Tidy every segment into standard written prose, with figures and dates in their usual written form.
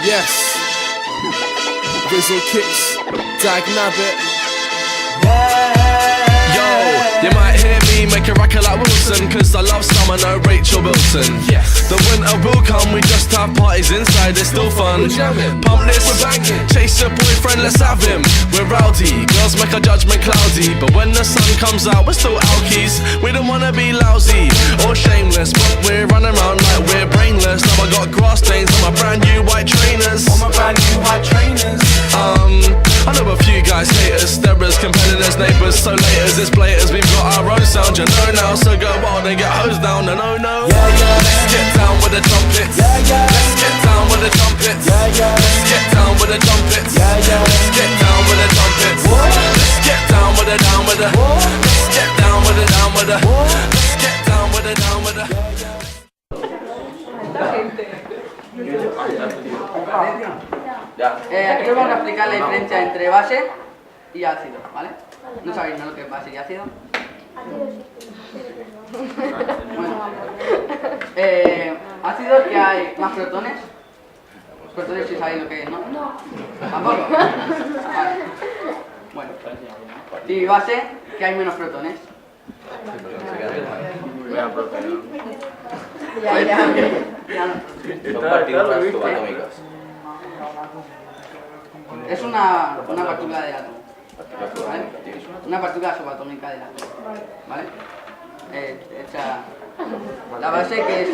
Yes. Visual Kicks, Dag Nabbit. Yo, you might hear me make a record like Wilson, cause I love summer, no Rachel Wilson. Yes. The winter will come, we just have parties inside, it's still fun. We're jamming, Pump this, we're banging. chase your boyfriend, let's have him. We're rowdy, girls make our judgment cloudy, but when the sun comes out, we're still alkies. We don't wanna be lousy or shameless, but we're running around like we're brainless. Now I got grass stains on my brand new white trainers. I know a few guys hate us, starers, competitors, neighbours, so laters, it's blaters, we've got our own sound, you know now, so go wild and get hosed down, no, no, no. Let's get down with the trumpets, let's get down with the trumpets, let's get down with the trumpets, let's get down with the trumpets, let's get down with the down with the, let's get down with the down with the, let's get down with the down with the. Aquí os vamos a explicar la diferencia entre base y ácido, ¿vale? ¿No sabéis lo que es base y ácido? Bueno, ácido que hay más protones. Protones si sabéis lo que es, ¿no? No. ¿Tampoco? Vale. Bueno. Y base que hay menos protones. Son partículas subatómicas. Es una partícula del átomo, ¿vale? Una partícula subatómica del átomo, ¿vale? La base que es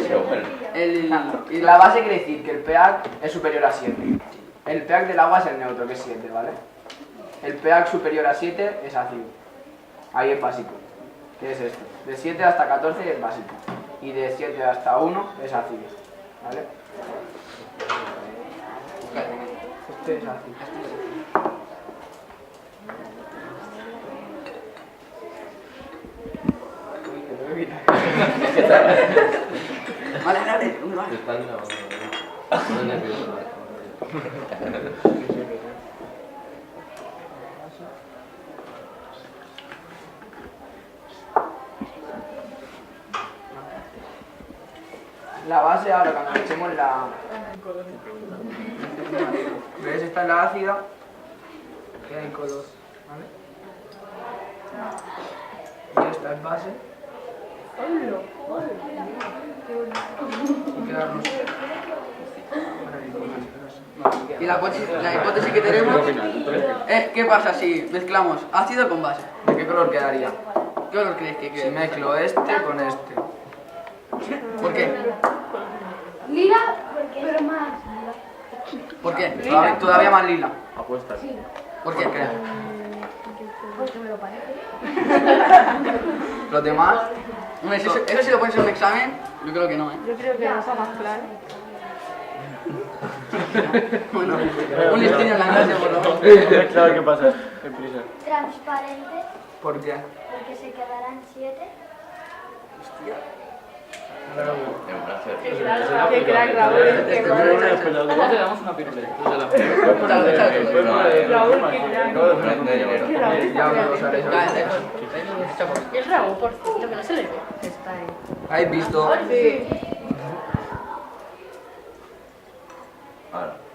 La base quiere decir que el pH es superior a 7. El pH del agua es el neutro, que es 7, ¿vale? El pH superior a 7 es ácido. Ahí es básico. ¿Qué es esto? De 7 hasta 14 es básico. Y de 7 hasta 1 es ácido, ¿vale? Este es ácido. Vale, dale, ¿dónde vas? La base ahora cuando echemos la... ¿Ves? Esta es la ácida, que hay color, ¿vale? Y esta es base. Y queda rosa. Y la hipótesis que tenemos es ¿qué pasa si mezclamos ácido con base? ¿De qué color quedaría? ¿Qué color creéis que Si quede? mezclo este con este. ¿Por qué? Lila, pero más. ¿Por qué? Todavía más lila. Apuestas. ¿Por qué? Porque me lo parece. Los demás, Hombre, eso si lo pones en un examen, yo creo que no, ¿eh? Yo creo que rosa más claro. Bueno, un listillo en la clase, por lo menos. Claro, ¿qué pasa? En prisa. Transparente, ¿por qué? porque se quedarán 7. Qué crack, Raúl. Luego te damos una piruleta. Raúl, qué crack. Ya os lo haré. Y el Raúl, por cierto, que no se le ve. Está ahí. ¿Habéis visto? Sí.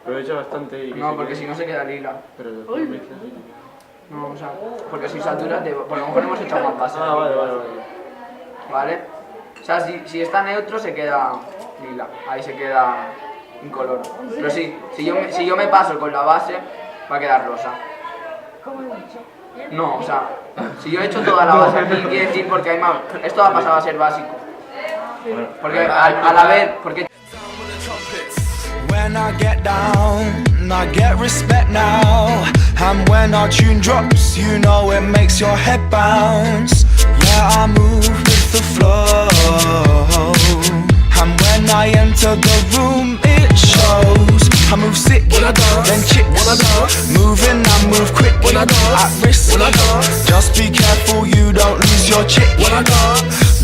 Pero he hecho bastante y... No, porque si no se queda lila. Pero después mezclas. No, o sea, porque si saturas, por lo mejor hemos echado más base. Ah, vale. ¿Vale? O sea, si está neutro se queda lila, ahí se queda incoloro. Pero sí, si yo me paso con la base, va a quedar rosa. ¿Cómo he dicho? No, o sea, si yo he hecho toda la base aquí, quiere decir porque hay más. Esto ha pasado a ser básico. Porque a la vez, porque... When I get down, I get respect now. And when our tune drops, you know it makes your head bounce. Yeah, I move with the flow. And when I enter the room, it shows. I move sick, then chicks. Moving, I move quick, at risk. Just be careful you don't lose your chick.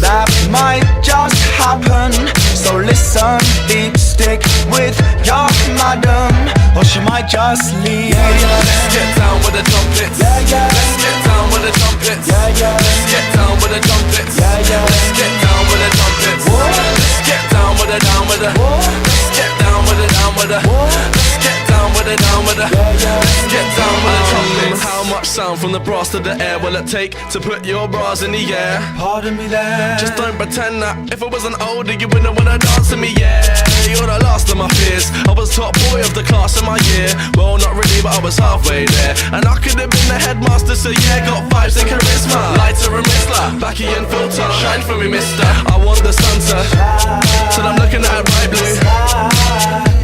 That might just happen. So listen, deep stick with your madam, or she might just leave. Let's get down with the trumpets. Let's get down with the trumpets. Let's get down with the trumpets. Let's get down with the trumpets. Let's get down with the down with the. Let's get down with the down with the. Let's get down from the brass to the air. Will it take to put your bras in the air? Pardon me there. Just don't pretend that if I wasn't older you wouldn't wanna dance to me, yeah. You're the last of my fears. I was top boy of the class in my year. Well, not really, but I was halfway there. And I could have been the headmaster, so yeah, got vibes and charisma. Lighter and Mistler, backy and filter. Shine for me, mister. I want the sun to till I'm looking at bright blue.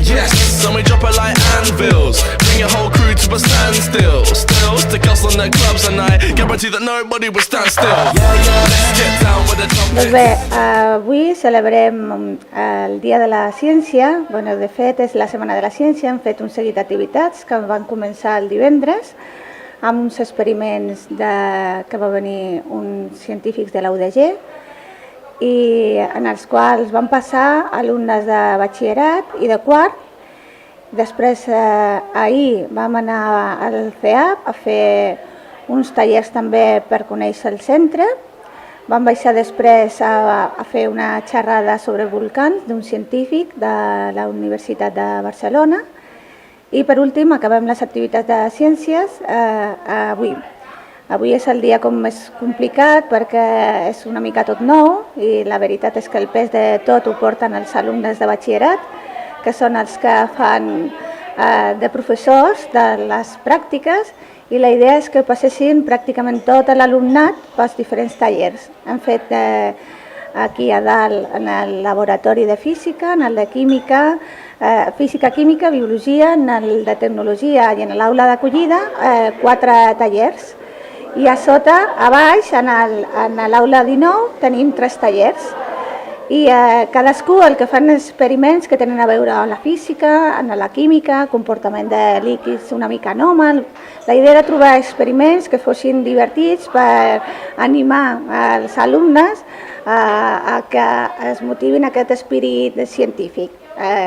Yes, and we drop it like anvils. Bring your whole crew to a standstill. Still, stick us on the clubs and I guarantee that nobody will stand still. Let's get down with the Doncs bé, avui celebrem el Dia de la Ciència. Bueno, de fet, és la Setmana de la Ciència. Hem fet un seguit d'activitats que van començar el divendres amb uns experiments que va venir uns científics de la UDG i en els quals van passar alumnes de batxillerat i de quart. Després, ahir vam anar al CEAP a fer uns tallers també per conèixer el centre. Vam baixar després a fer una xerrada sobre volcans d'un científic de la Universitat de Barcelona. I per últim acabem les activitats de ciències avui. Avui és el dia com més complicat perquè és una mica tot nou i la veritat és que el pes de tot ho porten els alumnes de batxillerat, que són els que fan de professors de les pràctiques, i la idea és que passessin pràcticament tot l'alumnat pels diferents tallers. Hem fet aquí a dalt en el laboratori de física, en el de química, física, química, biologia, en el de tecnologia i en l'aula d'acollida 4 tallers. I a sota, a baix, en l'aula 19, tenim 3 tallers. I cadascú el que fan experiments que tenen a veure amb la física, amb la química, comportament de líquids una mica anòmal. La idea era trobar experiments que fossin divertits per animar els alumnes a que es motivin aquest espírit científic.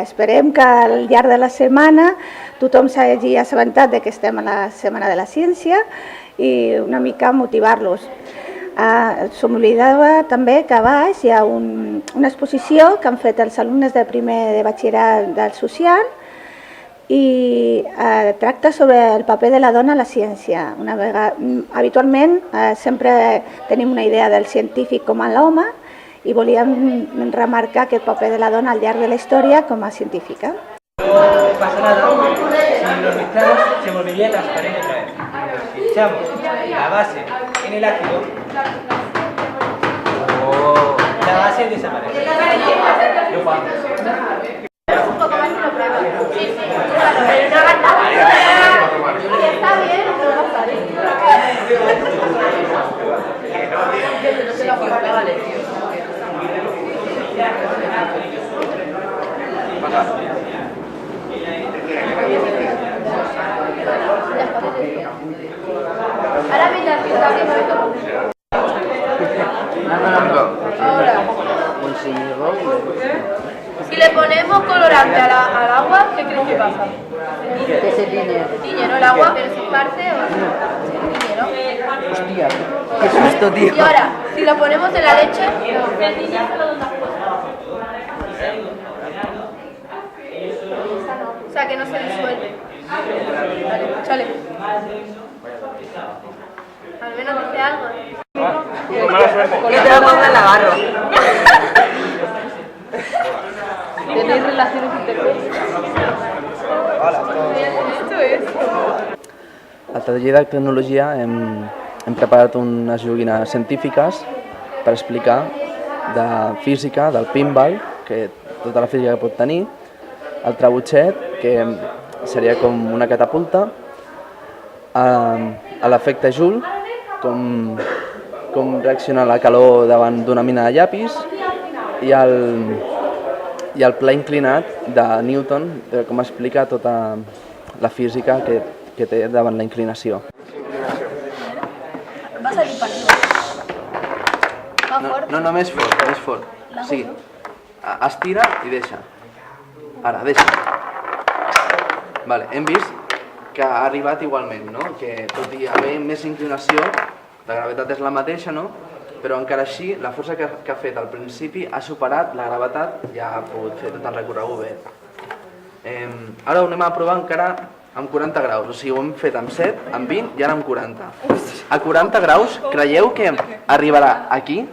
Esperem que al llarg de la setmana tothom s'hagi assabentat que estem a la Setmana de la Ciència i una mica motivar-los. Se m'oblidava també que a baix hi ha una exposició que han fet els alumnes de primer de batxillerat del social i tracta sobre el paper de la dona a la ciència. Habitualment sempre tenim una idea del científic com a l'home i volíem remarcar aquest paper de la dona al llarg de la història com a científica. No pasa nada, si lo mezclamos se volvería transparente otra vez. Si echamos la base en el ácido, la base desaparece. Ahora mira, si le ponemos colorante al agua, ¿qué crees que pasa? Que se tiñe. Tiñe, ¿no? El agua, pero se parte o se tiñe, ¿no? Hostia, qué susto, tío. Y ahora, si lo ponemos en la leche, o sea, que no se disuelve. Vale, escúchale. Al menos dice algo. Yo te lo pongo en la barro. ¿Tenéis relaciones interpersonales? Esto es. Al taller de tecnologia hem preparat unes joguines científiques per explicar de física, del pinball, que tota la física que pot tenir, el trebutxet, que seria com una catapulta, a l'efecte Joule, com reacciona la calor davant d'una mina de llapis, i el pla inclinat de Newton, com explica tota la física que té davant la inclinació. Va a salir para No, més fort, més fort. Sí, estira i deixa. Ara, deixa. Vale, hem vist que ha arribat igualment, no? Que tot i haver més inclinació, la gravetat és la mateixa, no? Però encara així, la força que ha fet al principi ha superat la gravetat i ha pogut fer tot el recorregut bé. Ara ho anem a provar encara amb 40 graus, o sigui, ho hem fet amb 7, amb 20 i ara amb 40. A 40 graus, creieu que arribarà aquí?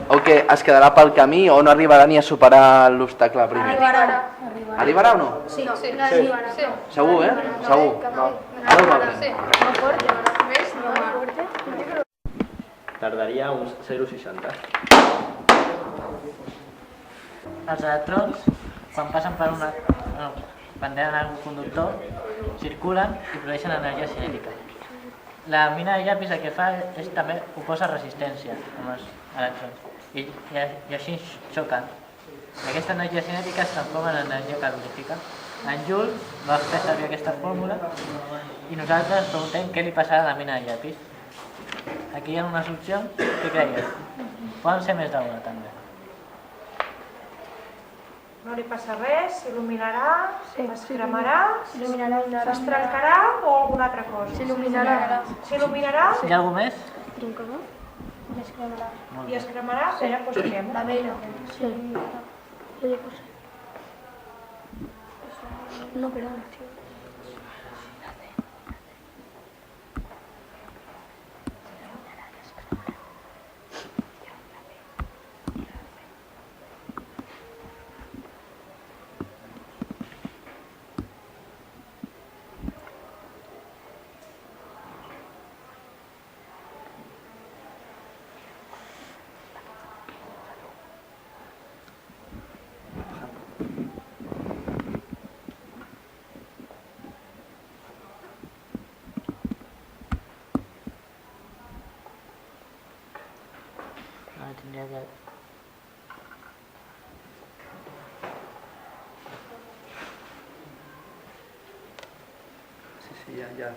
O que es quedarà pel camí o no arribarà ni a superar l'obstacle primer? Arribarà o no? Sí. Segur, Segur. Tardaria uns 0,60. Els electrons, quan passen per una... quan tenen algun conductor, circulen i produeixen energia cinètica. La mina de llapis el que fa és també oposa resistència amb els electrons i així xoquen. Aquesta energia cinètica es transforma en energia calorífica. En Joule va fer servir aquesta fórmula i nosaltres ens preguntem què li passarà a la mina de llapis. Aquí hi ha unes opcions, què creieu? Poden ser més d'una també. No li passa res, s'il·luminarà, es cremarà, es trencarà o alguna altra cosa? S'il·luminarà. S'il·luminarà? Hi ha alguna més? Troncarà. I es cremarà? Espera, doncs crema. La vena. Sí. No, però... Tindria que... Sí, ja.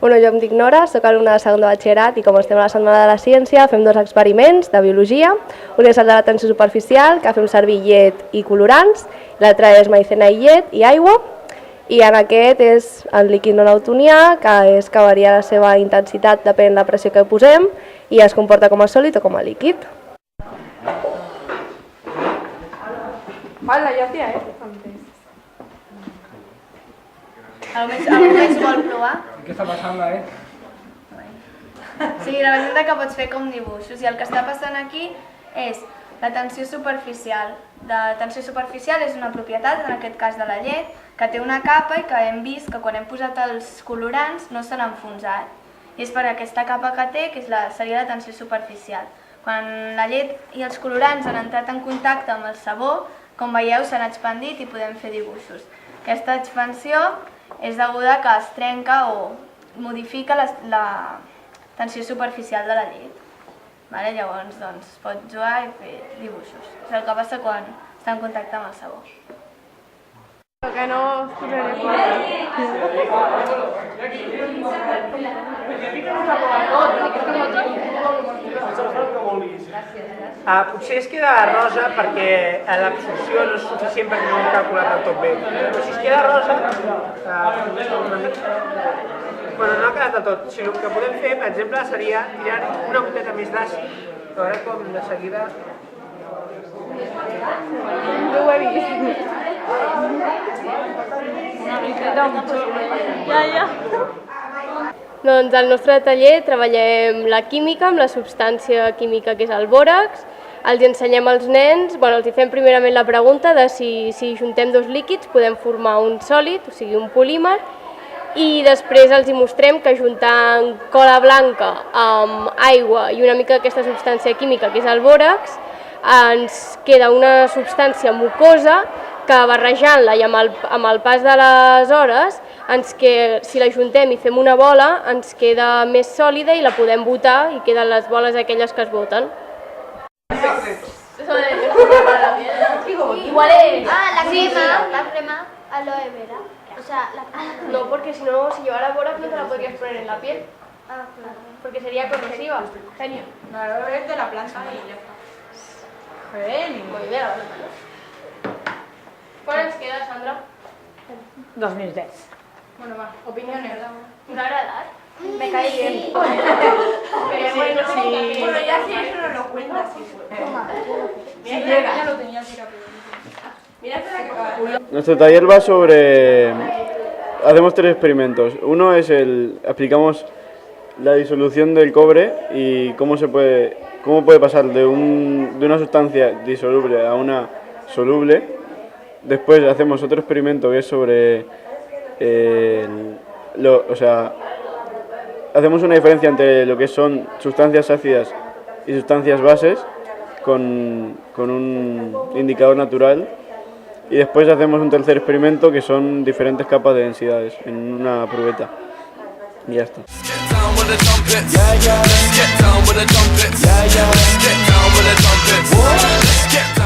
Bueno, jo em dic Nora, soc alumna de segon de batxillerat i com estem a la Setmana de la Ciència fem dos experiments de biologia. Un és el de la tensió superficial, que fem servir llet i colorants, l'altre és maicena i llet i aigua, i en aquest és el líquid no newtonià, que és que varia la seva intensitat depèn de la pressió que posem i es comporta com a sòlid o com a líquid. Hola, ja hacía, Algú més vol provar? Què està passant, Sí, la veritat és que pots fer com dibuixos i el que està passant aquí és la tensió superficial. La tensió superficial és una propietat, en aquest cas de la llet, que té una capa i que hem vist que quan hem posat els colorants no s'han enfonsat. I és per aquesta capa que té, que seria la tensió superficial. Quan la llet i els colorants han entrat en contacte amb el sabó, com veieu s'han expandit i podem fer dibuixos. Aquesta expansió és deguda que es trenca o modifica la tensió superficial de la llet. Llavors es pot jugar i fer dibuixos. És el que passa quan està en contacte amb el sabó. Que no us posaré Potser es queda rosa perquè l'absorció no és suficient perquè no ho hem calculat del tot bé. Però si es queda rosa, bueno, no ha quedat del tot. Si el que podem fer, per exemple, seria tirar una goteta més d'àcid. A veure com de seguida... No ho he vist. Ja. Doncs al nostre taller treballem la química amb la substància química que és el bòrax. Els ensenyem als nens, els fem primerament la pregunta de si juntem dos líquids podem formar un sòlid, o sigui un polímer, i després els mostrem que juntant cola blanca amb aigua i una mica d'aquesta substància química que és el bòrax, ens queda una substància mucosa que barrejant-la i amb el pas de les hores, si la juntem i fem una bola, ens queda més sòlida i la podem botar i queden les boles aquelles que es boten. Perfecte. Igual es... Ah, la crema aloe vera. O sea, No, porque si no, si llevara borax no te la podrías poner en la piel. Ah, claro. Porque sería corrosiva. Genio. La aloe vera es de la planta y ya está. Genio. Muy bien, la planta. ¿Cuál ens queda, Sandra? 2010. Bueno, va, opiniones. ¿Us ha agradat? Me cae bien. Pero bueno, sí. Bueno, ya si eso no lo cuentas, sí. Mira, ya lo tenía así rápido. Mira esta la que acaba. Nuestro taller va sobre... Hacemos 3 experimentos. Uno es aplicamos la disolución del cobre y cómo puede pasar de una sustancia disoluble a una soluble. Después hacemos otro experimento que es sobre... hacemos una diferencia entre lo que son sustancias ácidas y sustancias bases con un indicador natural. Y después hacemos un tercer experimento que son diferentes capas de densidades en una probeta. Y ya está. Get down with the trumpets. Let's get down with the trumpets. Let's get down with the trumpets. Let's get down.